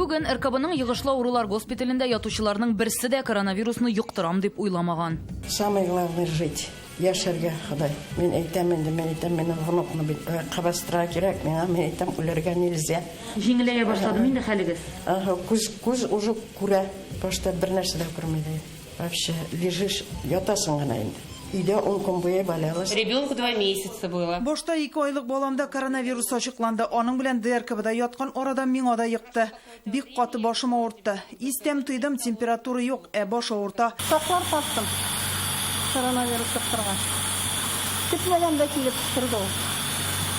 Бүген РКБның йогышлы аурулар госпиталендә ятучыларның берсе дә коронавирусны юктырам дип уйламаган. Самое главное жить. Яшәргә Ходай. Мен әйтәм, мен внукны бит кабастыра кирәк, мен әйтәм, үләргә нельзя. Җиңеләя башлады инде хәлегез. Күз уже күрә, башта бер нәрсә дә күрмәде. Вообще лежишь, ятасың гына инде. Өйдә 10 көн буе балалас. Ребенку 2 месяца было. Башта 2 айлык баламда коронавирус ачыкланды. Аның белән ДРКБда яткан арада миңа да йыкты. Бик каты башым авыртты. Истем тойдым, температура юк, баш авырта. Саклар таптым. Коронавирус юктырган. Көтмәгәндә килеп торды.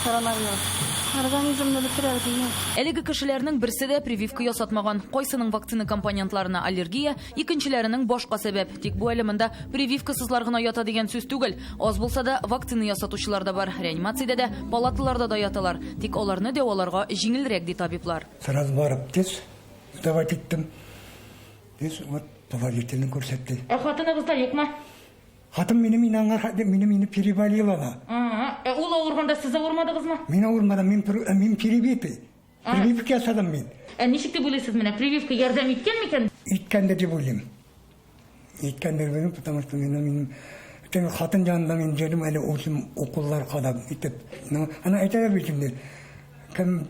Коронавирус. Организмны бетерә дигән. Әлеге кешеләрнең берсе дә прививка ясатмаган. Кайсының вакцина компонентларына аллергия, икенчеләренең башка сәбәп. Тик бу әлемендә прививкасызлар гына ята дигән сүз түгел. Аз булса да вакцина ясатучылар да бар. Реанимациядә дә, палаталарда да яталар. Тик аларны дәваларга җиңелрәк ди табиблар. Сразу барып тез давать иттем. Тез вот положительный күрсәтте. Хатыныбыз да юкмы? Хатын мине переболела. Ул авырганда сез авырмадыгызмы? Мин авырмадым, мин прививка ясадым мин. Ничек дип уйлыйсыз менә прививка ярдәм иткән микән? Иткән дип уйлыйм. Иткән дип уйлыйм, потому что мин хатын янында мин җирем әле укуллар кадап итеп. Аны әйтәләр бит инде. Кем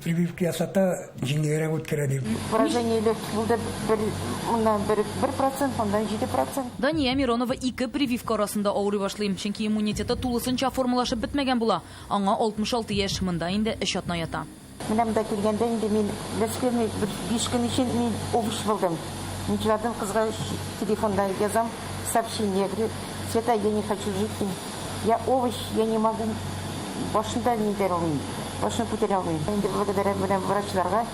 прививка ясата җиңелрәк үткәрә дип. Поражение булды 1%, мондан 7%. Дания Миронова 2 прививка арасында авырый башлый. Чөнки иммунитеты тулысынча формалашып бетмәгән була. Аңа 66 яшь, монда инде эш атна ята. Менә монда килгәндә инде мин Ләскәрне 5 көн өчен мин овыш булдым. Ничәдән кызга телефонда язам сообщение, говорю: "Света, я не хочу жить. Я овощ, я не могу. Башында не дәрәвин. Башын күтәрәвин. Инде благодаря врачларга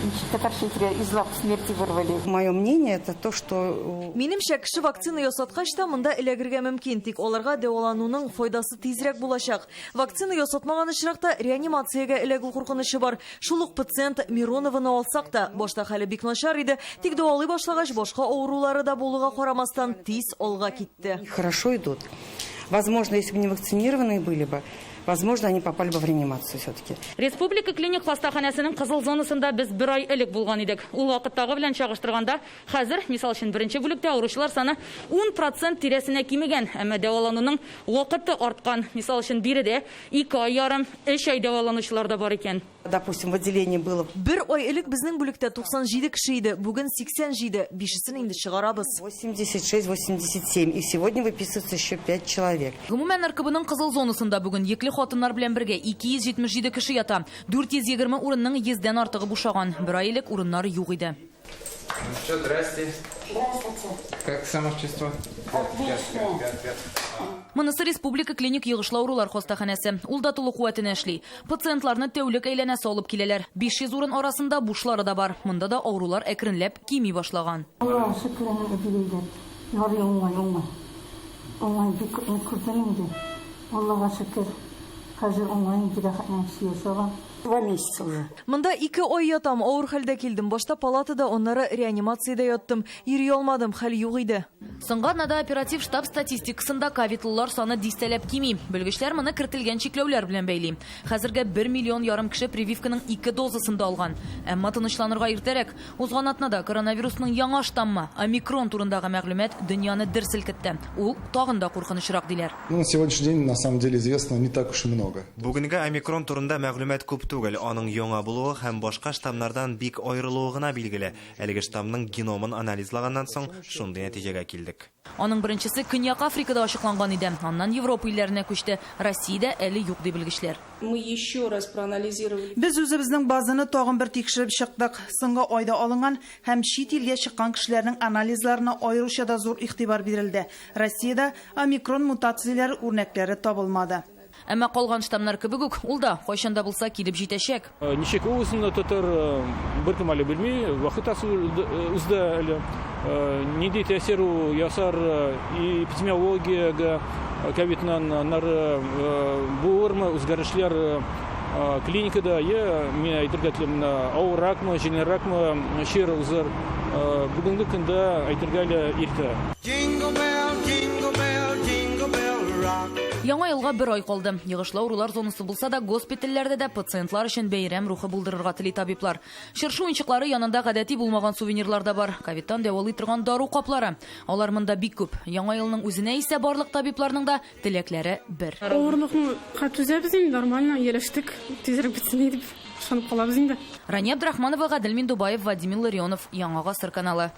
из лап смерти вырвали. Мое мнение это то, что Минемчә, кеше вакцина ясаткач та монда эләгергә мөмкин, тик аларга дәвалануның файдасы тизрәк булачак. Вакцина ясатмаган очракта реанимациягә эләгү куркынычы бар. Шул ук пациент Миронованы алсак та, башта хәле бик начар иде, тик дәвалый башлагач башка авырулары да булуга карамастан тиз алга китте. Хорошо идут. Возможно, если бы не вакцинированные были бы, возможно, они попали бы в реанимацию все-таки. Республика клиник хастаханәсенең кызыл зонасында без 1 ай элек булган идек. Ул вакыттагы белән чагыштырганда, хәзер, мисал өчен, беренче бүлектә авыручылар саны 10% тирәсенә кимегән, әмма дәвалануның вакыты арткан. Мисал өчен, биредә 2 ай ярым, 3 ай дәваланучылар да бар икән. Допустим, в отделении было 1 ай элек безнең бүлектә 97 кеше иде, бүген 87, 5-сен инде чыгарабыз. 86, 87, и сегодня выписывается еще 5 человек. Гомумән РКБның кызыл зонасында бүген екле хатыннар белән бергә 277 кеше ята. 420 урынның 100дән артыгы бушаган. 1 ай элек урыннар юк иде. Ну что, здрасте. Здравствуйте. Как самочувствие? Монысы республика клиник йогышлы аурулар хастаханәсе. Ул да тулы куәтенә эшли. Пациентларны тәүлек әйләнәсе алып киләләр. 500 урын арасында бушлары да бар. Монда да аурулар әкренләп кими башлаган. Алла шөкерләр диләр. Ярый уңай. Уңай бик күрдем инде. Аллага шөкер. Хәзер уңай инде ясаган. 2 месяца уже. Монда 2 ай ятам, авыр хәлдә килдем. Башта палатада, оннары реанимациядә яттым. Йөри алмадым, хәл юк иде. Сыңгаднада оператив штаб статистикасында ковидлылар саны дистәләп кими. Белгечләр моны кертелгән чикләүләр белән бәйли. Хәзергә 1,5 миллион кеше прививканың 2 дозасын да алган. Әмма тынычланырга иртәрәк. Узган атнада коронавирусның яңа штаммы, омикрон турындагы мәгълүмат дөньяны дер селкетте. Ул тагын да куркынычрак диләр. На сегодняшний день на самом деле известно не так уж и много. Бүгенге омикрон турында мәгълүмат күп түгел. Аның яңа булуы һәм башка штаммнардан бик аерылуы гына билгеле. Әлеге штамның геномын анализлаганнан соң шундый нәтиҗәгә килдек. Аның беренчесе Көньяк Африкада ачыкланган иде. Аннан Европа илләренә күчте. Россиядә әле юк ди белгечләр. Мы еще раз проанализировали. Без үзебезнең базаны тагын бер тикшереп чыктык. Соңгы айда алынган һәм чит илгә чыккан кешеләрнең анализларына аеруча да зур игътибар бирелде. Россиядә омикрон мутацияләре үрнәкләре табылмады. Әмма калган штамнар кебек үк, ул да кайчанда булса килеп җитәчәк. Ничек узында тотыр беркем әле белми, вакыт узда әле нидә тәэсир ясар эпидемиологиягә ковиднан нар буырмы үзгәрешләр клиникада я мен әйтергә телим авырракмы, җиңелрәкмы шир узыр бүгенге көндә әйтергә әле иртә. Jingle bell, jingle bell, jingle bell rock. Яңа елга 1 ай калды. Йогышлы аурулар зонасы булса да, госпитальләрдә дә пациентлар өчен бәйрәм рухы булдырырга тели табиблар. Чыршы уенчыклары янында гадәти булмаган сувенирлар да бар. Ковидтан дәвалый торган дару каплары. Алар монда бик күп. Яңа елның үзенә исә барлык табибларның да теләкләре бер. Авырлыкны катүзәбез инде, нормально ияләштек. Тизрәк битсен дип ышанып калабыз инде. Рания Абдрахманова, Гадел Миндубаев, Вадим Илларионов, Яңа Гасыр каналы.